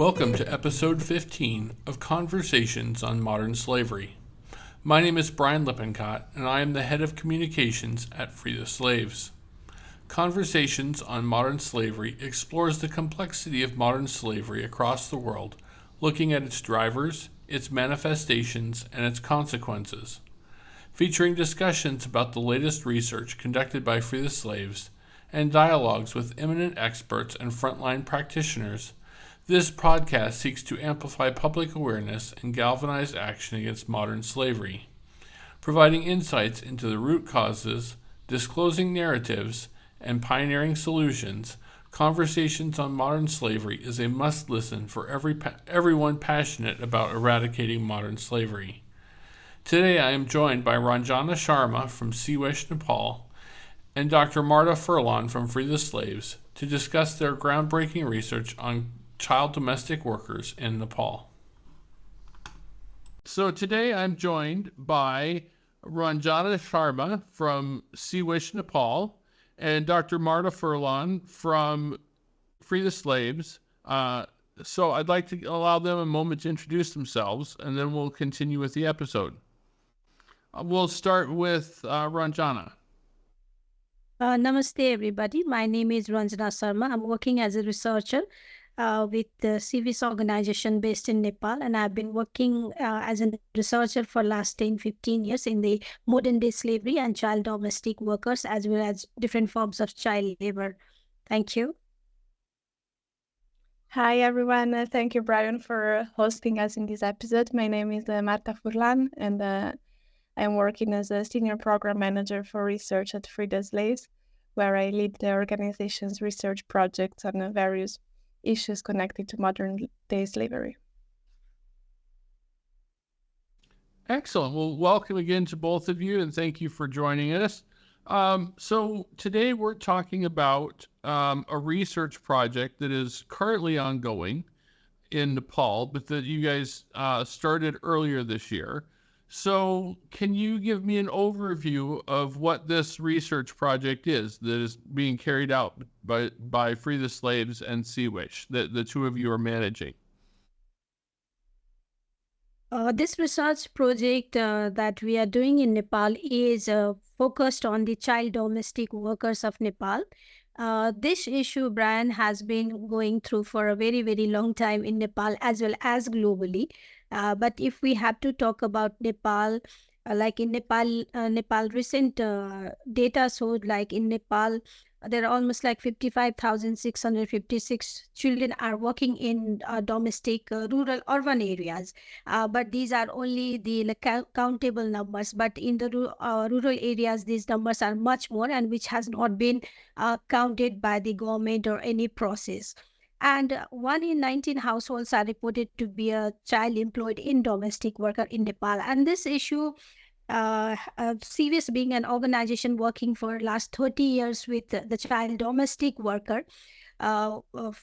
Welcome to episode 15 of Conversations on Modern Slavery. My name is Bryon Lippincott, and I am the head of communications at Free the Slaves. Conversations on Modern Slavery explores the complexity of modern slavery across the world, looking at its drivers, its manifestations, and its consequences. Featuring discussions about the latest research conducted by Free the Slaves and dialogues with eminent experts and frontline practitioners, this podcast seeks to amplify public awareness and galvanize action against modern slavery. Providing insights into the root causes, disclosing narratives, and pioneering solutions, Conversations on Modern Slavery is a must-listen for everyone passionate about eradicating modern slavery. Today I am joined by Ranjana Sharma from CWISH Nepal and Dr. Marta Furlan from Free the Slaves to discuss their groundbreaking research on child domestic workers in Nepal. So today I'm joined by Ranjana Sharma from CWISH Nepal and Dr. Marta Furlan from Free the Slaves. So I'd like to allow them a moment to introduce themselves, and then we'll continue with the episode. We'll start with Ranjana. Namaste, everybody. My name is Ranjana Sharma. I'm working as a researcher with the CWISH organization based in Nepal, and I've been working as a researcher for last 10-15 years in the modern day slavery and child domestic workers, as well as different forms of child labor. Thank you. Hi, everyone. Thank you, Bryon, for hosting us in this episode. My name is Marta Furlan, and I'm working as a senior program manager for research at Free the Slaves, where I lead the organization's research projects on various issues connected to modern-day slavery. Excellent. Well, welcome again to both of you, and thank you for joining us. So today we're talking about a research project that is currently ongoing in Nepal, but that you guys started earlier this year. So can you give me an overview of what this research project is that is being carried out by Free the Slaves and CWISH that the two of you are managing? This research project that we are doing in Nepal is focused on the child domestic workers of Nepal. This issue, Bryon, has been going through for a very, very long time in Nepal as well as globally. But if we have to talk about Nepal, like in Nepal, recent data showed like in Nepal, there are almost like 55,656 children are working in domestic, rural, urban areas. But these are only the countable numbers. But in the rural areas, these numbers are much more, and which has not been counted by the government or any process. And 1 in 19 households are reported to be a child employed in domestic worker in Nepal. And this issue, CWISH being an organization working for last 30 years with the child domestic worker,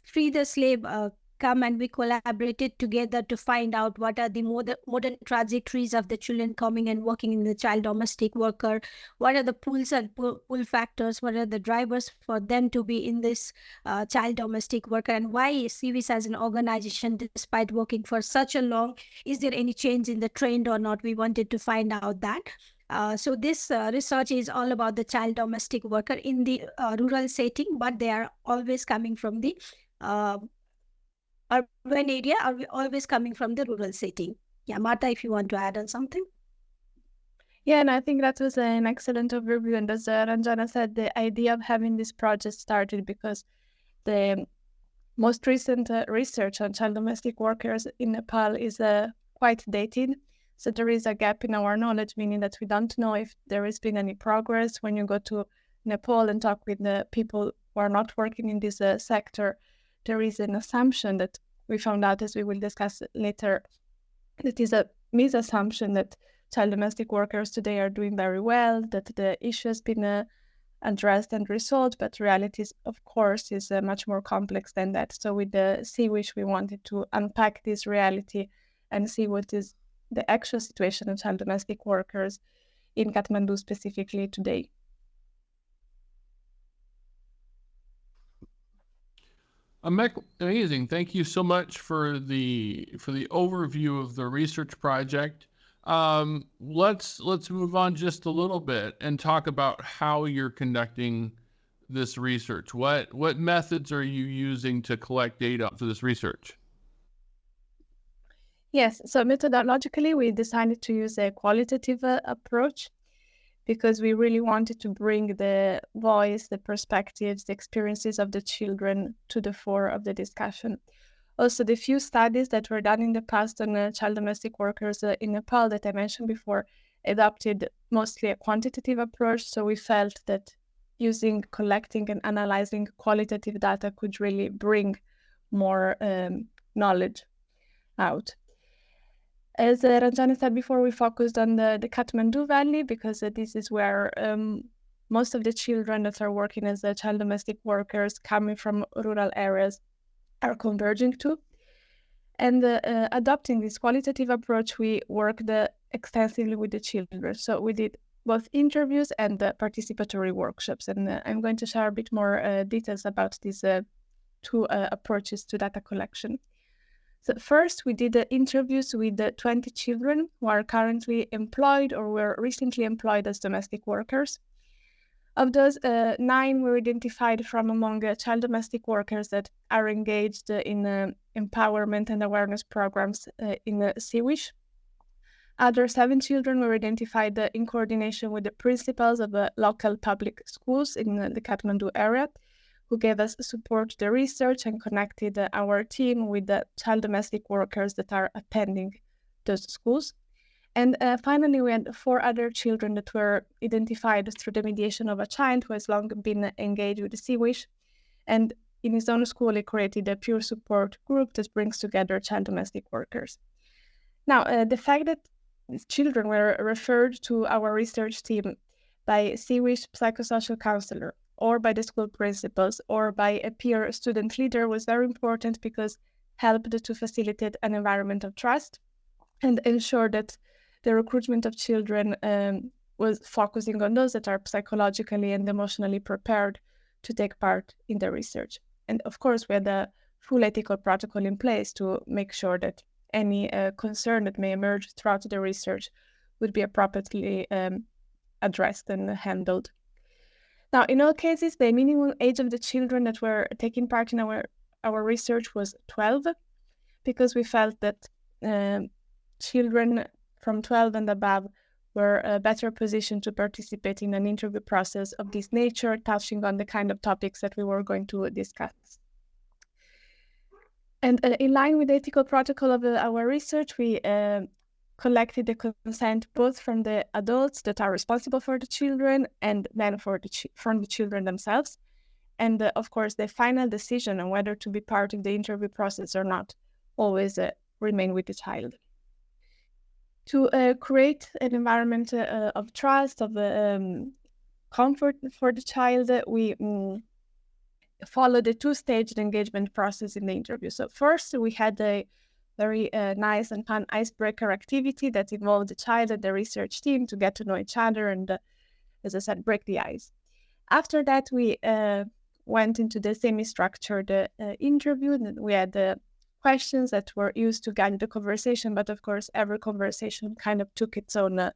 Free the Slave come and we collaborated together to find out what are the modern trajectories of the children coming and working in the child domestic worker, what are the pulls and pull factors, what are the drivers for them to be in this child domestic worker, and why CWISH as an organization, despite working for such a long, is there any change in the trend or not? We wanted to find out that. So this research is all about the child domestic worker in the rural setting, but they are always coming from the urban area, are always coming from the rural setting. Yeah, Marta, if you want to add on something. Yeah, and I think that was an excellent overview. And as Ranjana said, the idea of having this project started because the most recent research on child domestic workers in Nepal is quite dated. So there is a gap in our knowledge, meaning that we don't know if there has been any progress. When you go to Nepal and talk with the people who are not working in this sector, there is an assumption that we found out, as we will discuss later, that is a misassumption that child domestic workers today are doing very well, that the issue has been addressed and resolved, but reality, of course, is much more complex than that. So with the CWISH, we wanted to unpack this reality and see what is the actual situation of child domestic workers in Kathmandu specifically today. Amazing. Thank you so much for the overview of the research project. Let's move on just a little bit and talk about how you're conducting this research. What methods are you using to collect data for this research? Yes, so methodologically, we decided to use a qualitative approach because we really wanted to bring the voice, the perspectives, the experiences of the children to the fore of the discussion. Also, the few studies that were done in the past on child domestic workers in Nepal that I mentioned before adopted mostly a quantitative approach. So we felt that using, collecting, and analyzing qualitative data could really bring more knowledge out. As Ranjana said before, we focused on the Kathmandu Valley because this is where most of the children that are working as child domestic workers coming from rural areas are converging to. And adopting this qualitative approach, we worked extensively with the children. So we did both interviews and participatory workshops. And I'm going to share a bit more details about these two approaches to data collection. So first, we did interviews with 20 children who are currently employed or were recently employed as domestic workers. Of those, 9 were identified from among child domestic workers that are engaged in empowerment and awareness programs in CWISH. Other 7 children were identified in coordination with the principals of local public schools in the Kathmandu area, who gave us support to the research and connected our team with the child domestic workers that are attending those schools. And finally, we had 4 other children that were identified through the mediation of a child who has long been engaged with the CWISH. And in his own school, he created a peer support group that brings together child domestic workers. Now, the fact that these children were referred to our research team by CWISH psychosocial counselor, or by the school principals, or by a peer student leader was very important because helped to facilitate an environment of trust and ensure that the recruitment of children was focusing on those that are psychologically and emotionally prepared to take part in the research. And of course, we had a full ethical protocol in place to make sure that any concern that may emerge throughout the research would be appropriately addressed and handled. Now, in all cases, the minimum age of the children that were taking part in our research was 12, because we felt that children from 12 and above were better positioned to participate in an interview process of this nature, touching on the kind of topics that we were going to discuss. And in line with the ethical protocol of our research, we collected the consent both from the adults that are responsible for the children and then from the children themselves. And of course, the final decision on whether to be part of the interview process or not always remain with the child. To create an environment of trust, of comfort for the child, we followed a 2-staged engagement process in the interview. So first, we had a very nice and fun icebreaker activity that involved the child and the research team to get to know each other and, as I said, break the ice. After that, we went into the semi-structured interview, and we had questions that were used to guide the conversation, but of course, every conversation kind of took its own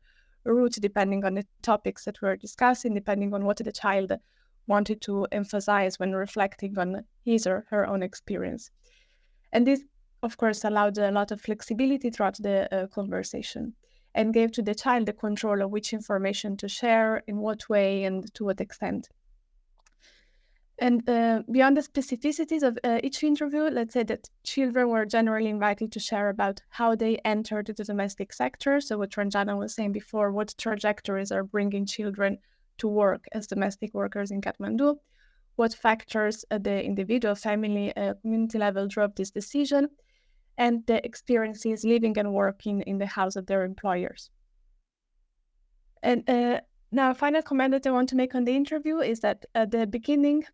route depending on the topics that we were discussing, depending on what the child wanted to emphasize when reflecting on his or her own experience. And this, of course, allowed a lot of flexibility throughout the conversation and gave to the child the control of which information to share, in what way, and to what extent. And beyond the specificities of each interview, let's say that children were generally invited to share about how they entered the domestic sector. So what Ranjana was saying before, what trajectories are bringing children to work as domestic workers in Kathmandu, what factors at the individual, family, community level drove this decision, and the experiences living and working in the house of their employers. And now, a final comment that I want to make on the interview is that at the beginning,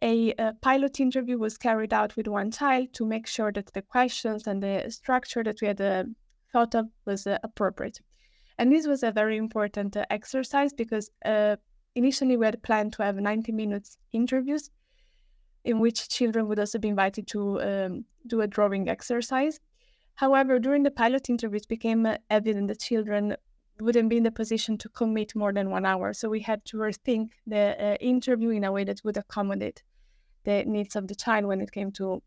a pilot interview was carried out with one child to make sure that the questions and the structure that we had thought of was appropriate. And this was a very important exercise because initially we had planned to have 90 minutes interviews, in which children would also be invited to do a drawing exercise. However, during the pilot interview, it became evident that children wouldn't be in the position to commit more than 1 hour. So we had to rethink the interview in a way that would accommodate the needs of the child when it came to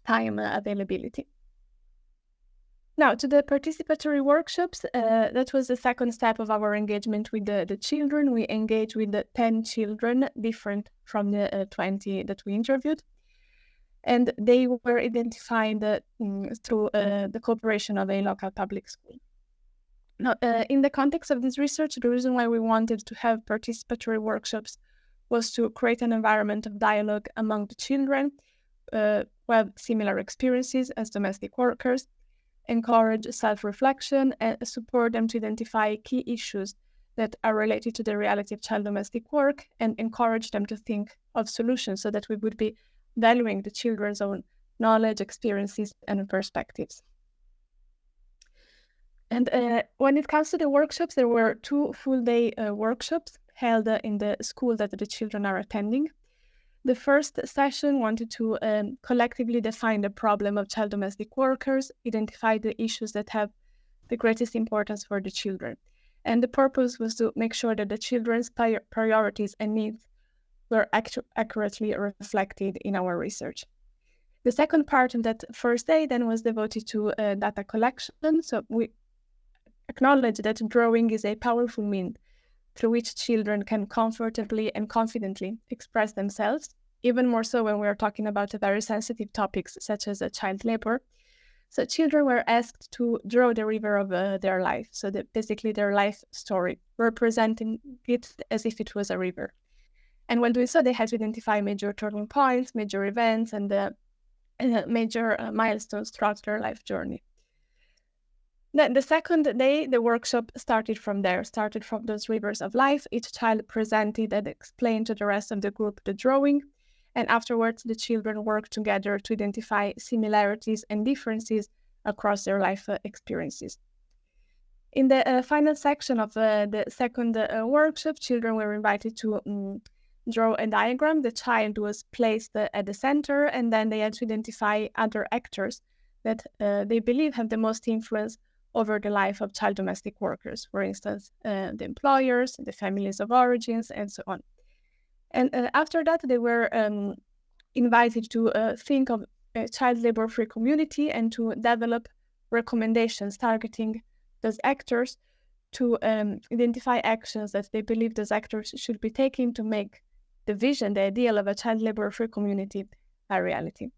time availability. Now, to the participatory workshops, that was the second step of our engagement with the children. We engaged with the 10 children, different from the 20 that we interviewed. And they were identified through the cooperation of a local public school. Now, in the context of this research, the reason why we wanted to have participatory workshops was to create an environment of dialogue among the children who have similar experiences as domestic workers, encourage self-reflection, and support them to identify key issues that are related to the reality of child domestic work, and encourage them to think of solutions so that we would be valuing the children's own knowledge, experiences, and perspectives. And when it comes to the workshops, there were 2 full-day workshops held in the school that the children are attending. The first session wanted to collectively define the problem of child domestic workers, identify the issues that have the greatest importance for the children. And the purpose was to make sure that the children's priorities and needs were accurately reflected in our research. The second part of that first day then was devoted to data collection. So we acknowledge that drawing is a powerful means through which children can comfortably and confidently express themselves, even more so when we are talking about very sensitive topics such as child labor. So children were asked to draw the river of their life, so basically their life story, representing it as if it was a river. And when doing so, they had to identify major turning points, major events, and major milestones throughout their life journey. Then the second day, the workshop started from those rivers of life. Each child presented and explained to the rest of the group the drawing, and afterwards the children worked together to identify similarities and differences across their life experiences. In the final section of the second workshop, children were invited to draw a diagram. The child was placed at the center, and then they had to identify other actors that they believe have the most influence over the life of child domestic workers, for instance, the employers, the families of origins, and so on. And after that, they were invited to think of a child labor-free community and to develop recommendations targeting those actors to identify actions that they believe those actors should be taking to make the vision, the ideal of a child labor-free community a reality.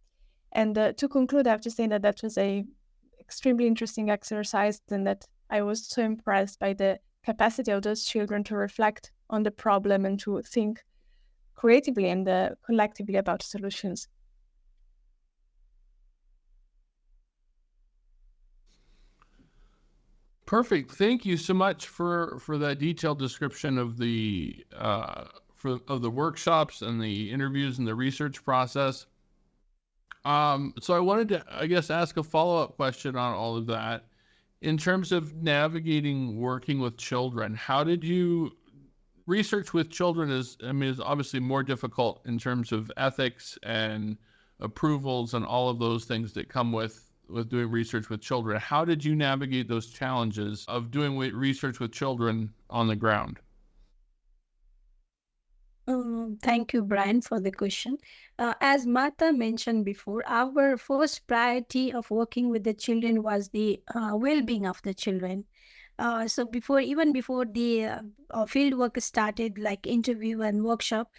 And to conclude, I have to say that that was a extremely interesting exercise, and that I was so impressed by the capacity of those children to reflect on the problem and to think creatively and collectively about solutions. Perfect. Thank you so much for that detailed description of the workshops and the interviews and the research process. So I wanted to, I guess, ask a follow-up question on all of that. In terms of navigating working with children, how did you research with children is obviously more difficult in terms of ethics and approvals and all of those things that come with doing research with children. How did you navigate those challenges of doing research with children on the ground? Thank you, Bryon, for the question. As Marta mentioned before, our first priority of working with the children was the well-being of the children. So even before the field work started, like interview and workshop,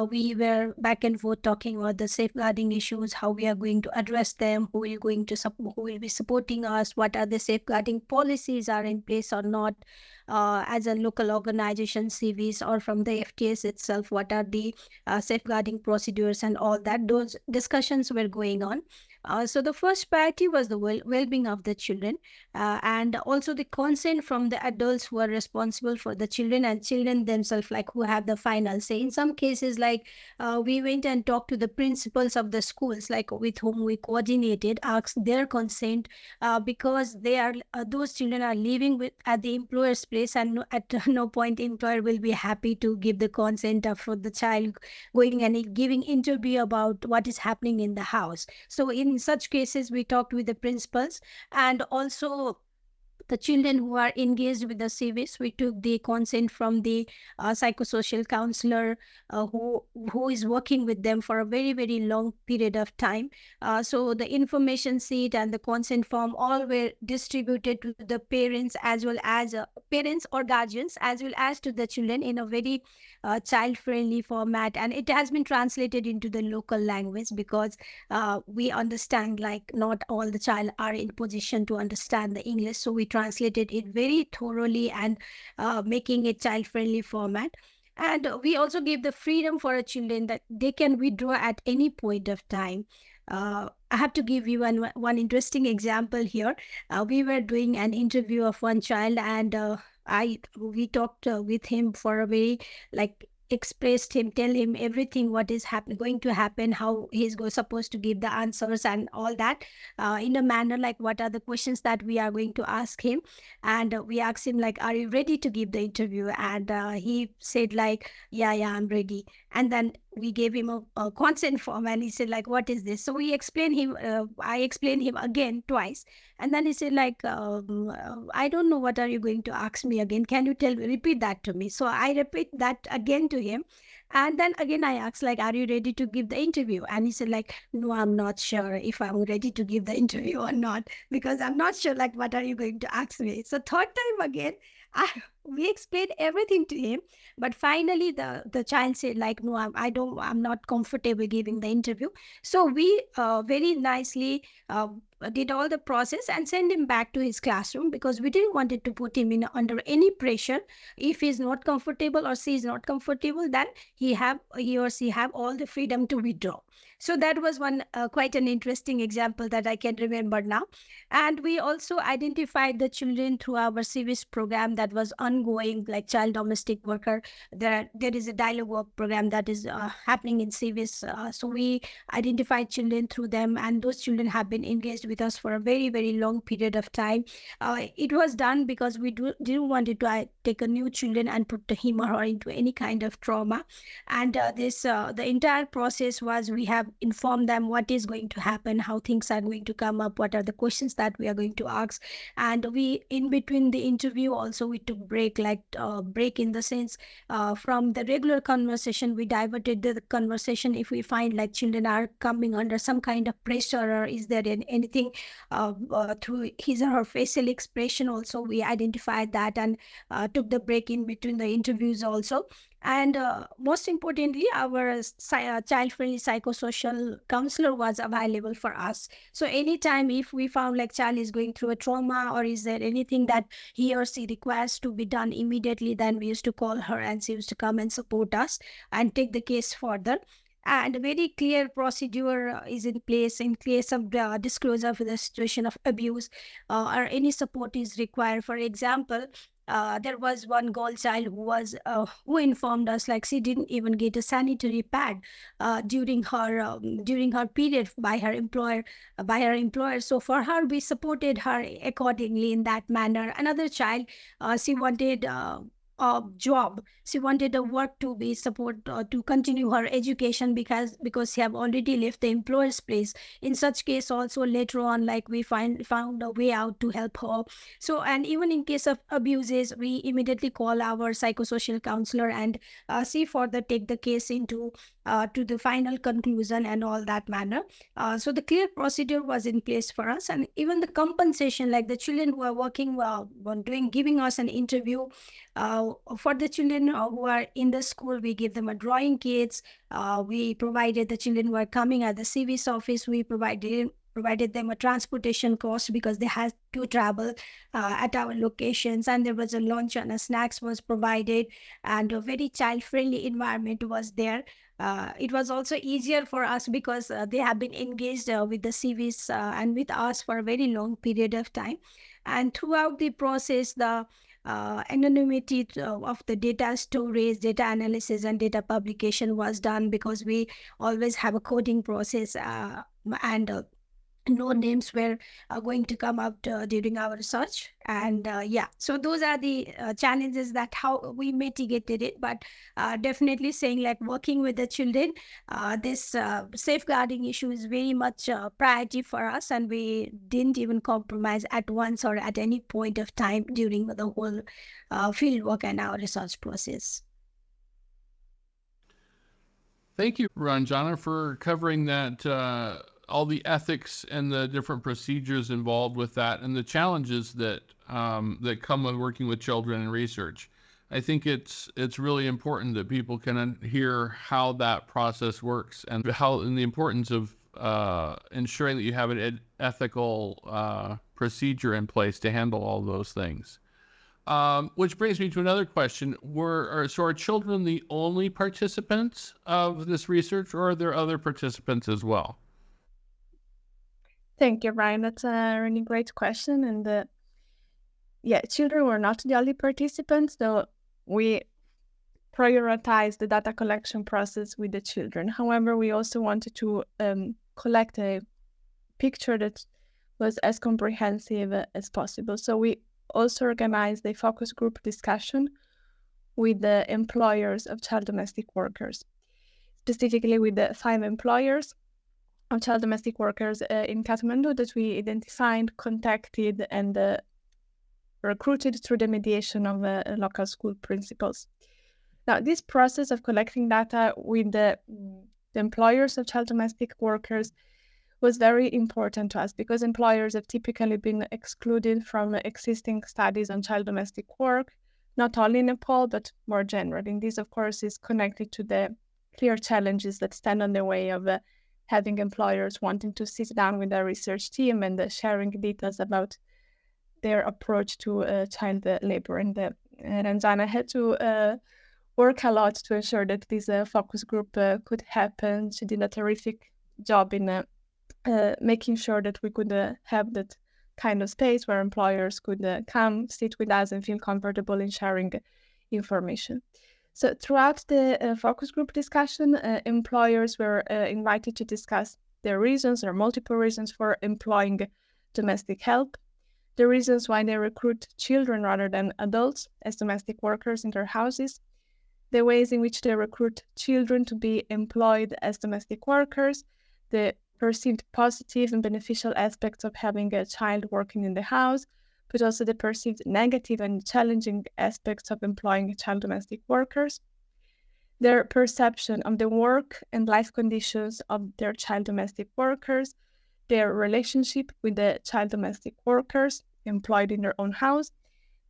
we were back and forth talking about the safeguarding issues, how we are going to address them, who will be supporting us, what are the safeguarding policies are in place or not, as a local organization, CVs, or from the FTS itself, what are the safeguarding procedures and all that. Those discussions were going on. So the first priority was the well-being of the children, and also the consent from the adults who are responsible for the children, and children themselves, like who have the final say. In some cases, like we went and talked to the principals of the schools, like with whom we coordinated, asked their consent, because they are those children are living with at the employer's place, and at no point employer will be happy to give the consent for the child going and giving interview about what is happening in the house. So in such cases, we talked with the principals, and also the children who are engaged with the CWISH, we took the consent from the psychosocial counselor, who is working with them for a very long period of time. So the information sheet and the consent form all were distributed to the parents, as well as parents or guardians, as well as to the children, in a very child friendly format, and it has been translated into the local language, because we understand like not all the child are in position to understand the English, so we translated it very thoroughly, and making it child friendly format. And we also give the freedom for our children that they can withdraw at any point of time. I have to give you one interesting example here. We were doing an interview of one child, and we talked with him for a very, like, expressed him, tell him everything what is going to happen, how he's supposed to give the answers and all that, in a manner like what are the questions that we are going to ask him. And we asked him like, are you ready to give the interview? And he said like, yeah, I'm ready. And then we gave him a consent form, and he said like, what is this? So we explained him, I explained him again twice. And then he said like, I don't know, what are you going to ask me again? Can you repeat that to me? So I repeat that again to him. And then again I asked like, are you ready to give the interview? And he said like, no, I'm not sure if I'm ready to give the interview or not, because I'm not sure like, what are you going to ask me? So third time again, we explained everything to him, but finally the child said like, no, I'm not comfortable giving the interview. So we very nicely did all the process and sent him back to his classroom, because we didn't want it to put him in under any pressure. If he's not comfortable or she is not comfortable, then he or she have all the freedom to withdraw. So that was one quite an interesting example that I can remember now. And we also identified the children through our CWISH program that was ongoing, like child domestic worker. There is a dialogue work program that is happening in CWISH. So we identified children through them, and those children have been engaged with us for a very long period of time. It was done because we didn't want to take a new children and put him or her into any kind of trauma. And the entire process was, we have informed them what is going to happen, how things are going to come up, what are the questions that we are going to ask. And we, in between the interview also, we took break in the sense, from the regular conversation, we diverted the conversation. If we find like children are coming under some kind of pressure, or is there anything through his or her facial expression also, we identified that, and took the break in between the interviews also. And most importantly, our child-friendly psychosocial counselor was available for us. So anytime if we found like child is going through a trauma, or is there anything that he or she requires to be done immediately, then we used to call her, and she used to come and support us and take the case further. And a very clear procedure is in place in case of disclosure of the situation of abuse, or any support is required. For example, there was one girl child who informed us like she didn't even get a sanitary pad during her period by her employer. So for her, we supported her accordingly in that manner. Another child, she wanted a job. She wanted a work to be support to continue her education, because she have already left the employer's place. In such case also, later on, like we found a way out to help her. So, and even in case of abuses, we immediately call our psychosocial counselor, and see further take the case into to the final conclusion and all that manner. So the clear procedure was in place for us, and even the compensation, like the children who are working giving us an interview. For the children who are in the school, we give them a drawing kits. We provided the children who are coming at the CVS office, we provided provided them a transportation cost because they had to travel at our locations, and there was a lunch and a snacks was provided, and a very child-friendly environment was there. It was also easier for us because they have been engaged with the CVs and with us for a very long period of time. And throughout the process, the anonymity of the data storage, data analysis, and data publication was done because we always have a coding process, and no names were going to come out during our research. And so those are the challenges that how we mitigated it. But definitely saying like working with the children, this safeguarding issue is very much priority for us, and we didn't even compromise at once or at any point of time during the whole field work and our research process. Thank you, Ranjana, for covering that, all the ethics and the different procedures involved with that, and the challenges that that come with working with children in research. I think it's really important that people can hear how that process works and the importance of ensuring that you have an ethical procedure in place to handle all those things. Which brings me to another question. So are children the only participants of this research, or are there other participants as well? Thank you, Bryon. That's a really great question. And children were not the only participants, though we prioritized the data collection process with the children. However, we also wanted to collect a picture that was as comprehensive as possible. So we also organized a focus group discussion with the employers of child domestic workers, specifically with the 5 employers of child domestic workers in Kathmandu that we identified, contacted, and recruited through the mediation of local school principals. Now, this process of collecting data with the employers of child domestic workers was very important to us because employers have typically been excluded from existing studies on child domestic work, not only in Nepal, but more generally. And this, of course, is connected to the clear challenges that stand on the way of having employers wanting to sit down with their research team and sharing details about their approach to child labor. And Ranjana had to work a lot to ensure that this focus group could happen. She did a terrific job in making sure that we could have that kind of space where employers could come, sit with us, and feel comfortable in sharing information. So throughout the focus group discussion, employers were invited to discuss their reasons or multiple reasons for employing domestic help, the reasons why they recruit children rather than adults as domestic workers in their houses, the ways in which they recruit children to be employed as domestic workers, the perceived positive and beneficial aspects of having a child working in the house, but also the perceived negative and challenging aspects of employing child domestic workers, their perception of the work and life conditions of their child domestic workers, their relationship with the child domestic workers employed in their own house,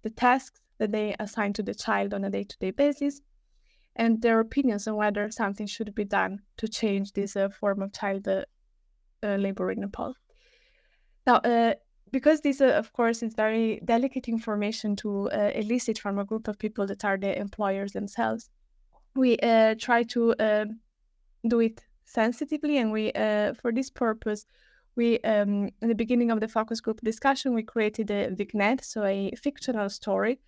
the tasks that they assign to the child on a day-to-day basis, and their opinions on whether something should be done to change this form of child labor in Nepal. Now, because this, of course, is very delicate information to elicit from a group of people that are the employers themselves, we try to do it sensitively, and we, for this purpose, we, in the beginning of the focus group discussion, we created a vignette, so a fictional story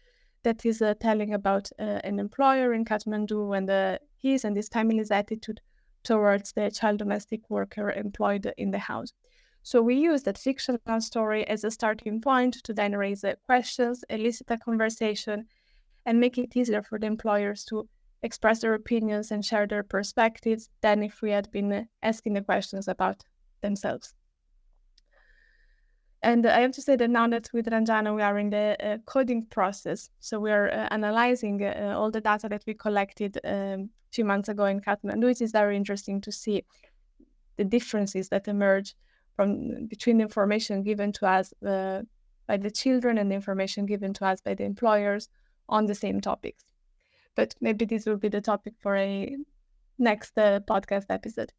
that is telling about an employer in Kathmandu and his and his family's attitude towards the child domestic worker employed in the house. So we use that fictional story as a starting point to then raise questions, elicit a conversation, and make it easier for the employers to express their opinions and share their perspectives than if we had been asking the questions about themselves. And I have to say that now that with Ranjana, we are in the coding process. So we are analyzing all the data that we collected a few months ago in Kathmandu. It is very interesting to see the differences that emerge from between the information given to us by the children and the information given to us by the employers on the same topics. But maybe this will be the topic for a next podcast episode.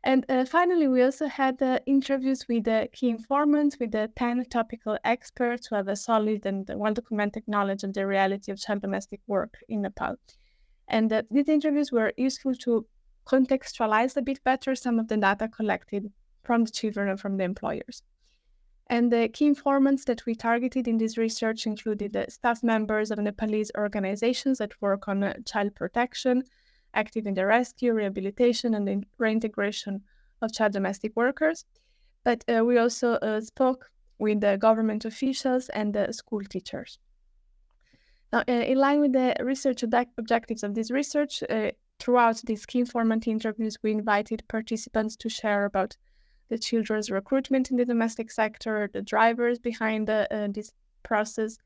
And finally, we also had interviews with the key informants, with the 10 topical experts who have a solid and well-documented knowledge of the reality of child domestic work in Nepal. And these interviews were useful to contextualize a bit better some of the data collected from the children and from the employers. And the key informants that we targeted in this research included the staff members of Nepalese organizations that work on child protection, active in the rescue, rehabilitation, and the reintegration of child domestic workers. But we also spoke with the government officials and the school teachers. Now, in line with the research objectives of this research, throughout these key informant interviews, we invited participants to share about the children's recruitment in the domestic sector, the drivers behind this process,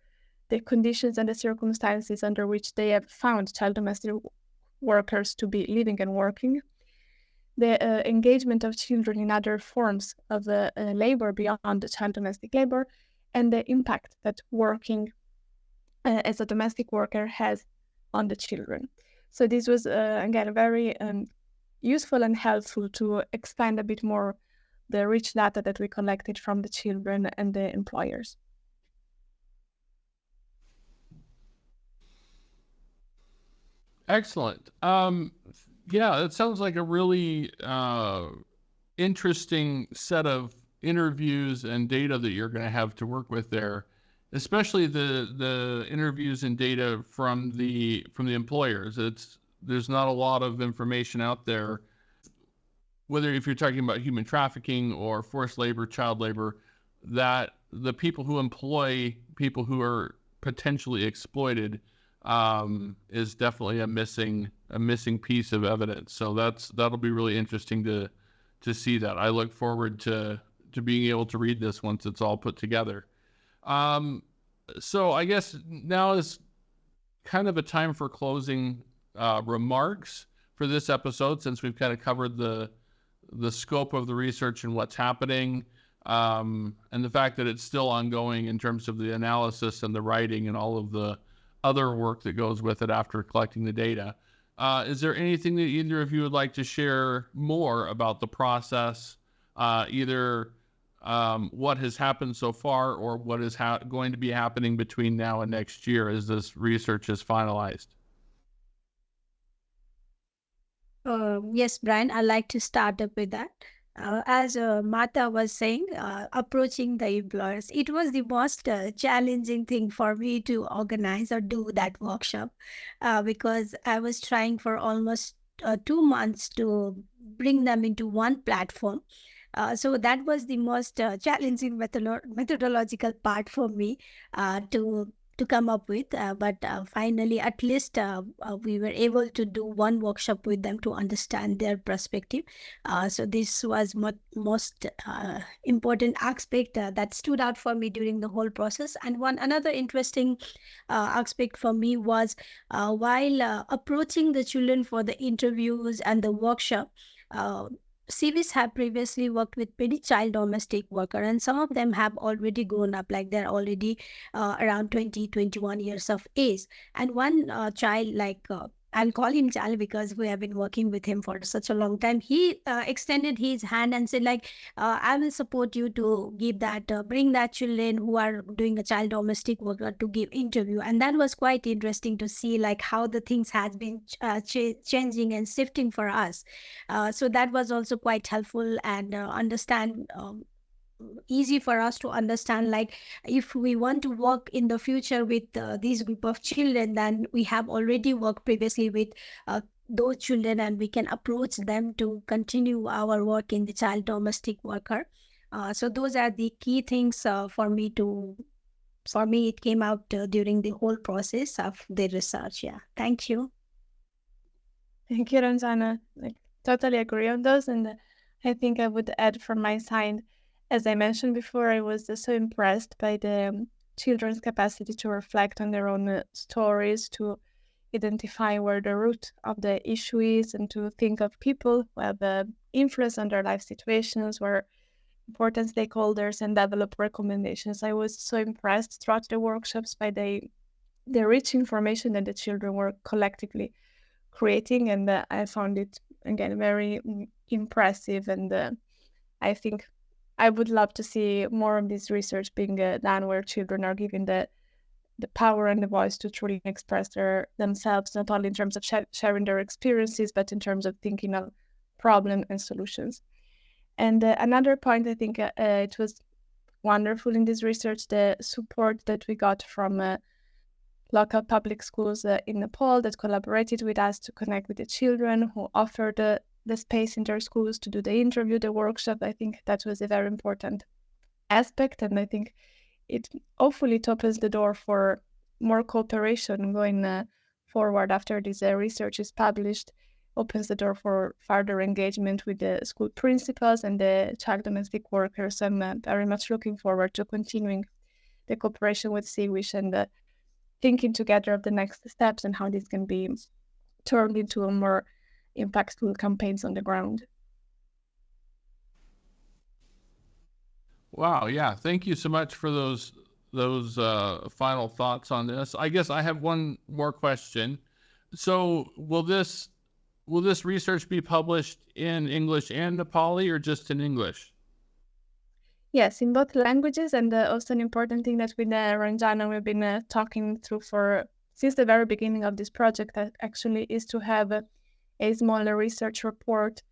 the conditions and the circumstances under which they have found child domestic workers to be living and working, the engagement of children in other forms of labor beyond the child domestic labor, and the impact that working as a domestic worker has on the children. So this was, again, very useful and helpful to expand a bit more the rich data that we collected from the children and the employers. Excellent. Yeah, it sounds like a really interesting set of interviews and data that you're going to have to work with there, especially the interviews and data from the employers. There's not a lot of information out there, whether if you're talking about human trafficking or forced labor, child labor, that the people who employ people who are potentially exploited is definitely a missing piece of evidence. So that'll be really interesting to see that. I look forward to being able to read this once it's all put together. So I guess now is kind of a time for closing remarks for this episode, since we've kind of covered the scope of the research and what's happening, and the fact that it's still ongoing in terms of the analysis and the writing and all of the other work that goes with it after collecting the data. Is there anything that either of you would like to share more about the process, either what has happened so far or what is going to be happening between now and next year as this research is finalized? Yes, Bryon, I'd like to start up with that. As Marta was saying, approaching the employers, it was the most challenging thing for me to organize or do that workshop because I was trying for almost 2 months to bring them into one platform. So that was the most challenging methodological part for me to come up with. But finally, at least we were able to do one workshop with them to understand their perspective. So this was most important aspect that stood out for me during the whole process. And another interesting aspect for me was while approaching the children for the interviews and the workshop, CWISH have previously worked with many child domestic worker, and some of them have already grown up, like they're already around 20, 21 years of age. And one child, like I'll call him child because we have been working with him for such a long time. He extended his hand and said, like, I will support you to give that, bring that children who are doing a child domestic worker to give interview. And that was quite interesting to see, like, how the things has been changing and shifting for us. So that was also quite helpful and easy for us to understand, like, if we want to work in the future with this group of children, then we have already worked previously with those children and we can approach them to continue our work in the child domestic worker. So those are the key things for me it came out during the whole process of the research. Yeah, thank you. Thank you, Ranjana. Totally agree on those, and I think I would add from my side, as I mentioned before, I was so impressed by the children's capacity to reflect on their own stories, to identify where the root of the issue is, and to think of people who have influence on their life situations, were important stakeholders, and develop recommendations. I was so impressed throughout the workshops by the rich information that the children were collectively creating, and I found it, again, very impressive. And I think I would love to see more of this research being done where children are given the power and the voice to truly express themselves, not only in terms of sharing their experiences, but in terms of thinking of problem and solutions. And another point, I think it was wonderful in this research, the support that we got from local public schools in Nepal that collaborated with us to connect with the children, who offered the space in their schools to do the interview, the workshop. I think that was a very important aspect, and I think it hopefully opens the door for more cooperation going forward after this research is published, opens the door for further engagement with the school principals and the child domestic workers. I'm very much looking forward to continuing the cooperation with CWISH and thinking together of the next steps and how this can be turned into a more impactful campaigns on the ground. Wow, yeah. Thank you so much for those final thoughts on this. I guess I have one more question. So will this research be published in English and Nepali, or just in English? Yes, in both languages, and also an important thing that with Ranjana we've been talking through since the very beginning of this project actually is to have a smaller research report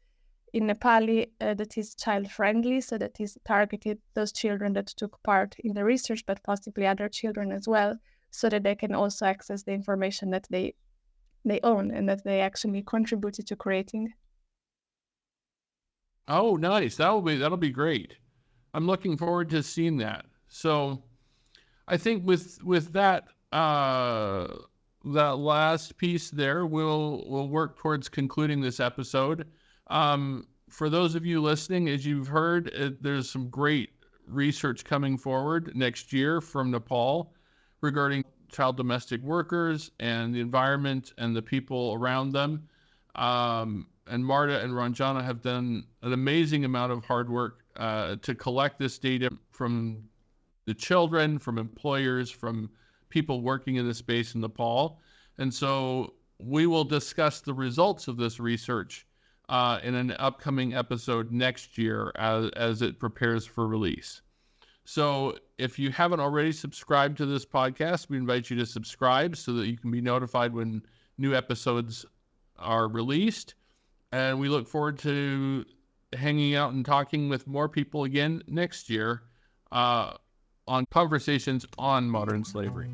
in Nepali that is child-friendly, so that is targeted those children that took part in the research, but possibly other children as well, so that they can also access the information that they own and that they actually contributed to creating. Oh, nice. That'll be great. I'm looking forward to seeing that. So I think with that that last piece there, we'll work towards concluding this episode. For those of you listening, as you've heard, there's some great research coming forward next year from Nepal regarding child domestic workers and the environment and the people around them. And Marta and Ranjana have done an amazing amount of hard work to collect this data from the children, from employers, from people working in the space in Nepal. And so we will discuss the results of this research in an upcoming episode next year as it prepares for release. So if you haven't already subscribed to this podcast, we invite you to subscribe so that you can be notified when new episodes are released. And we look forward to hanging out and talking with more people again next year on conversations on modern slavery.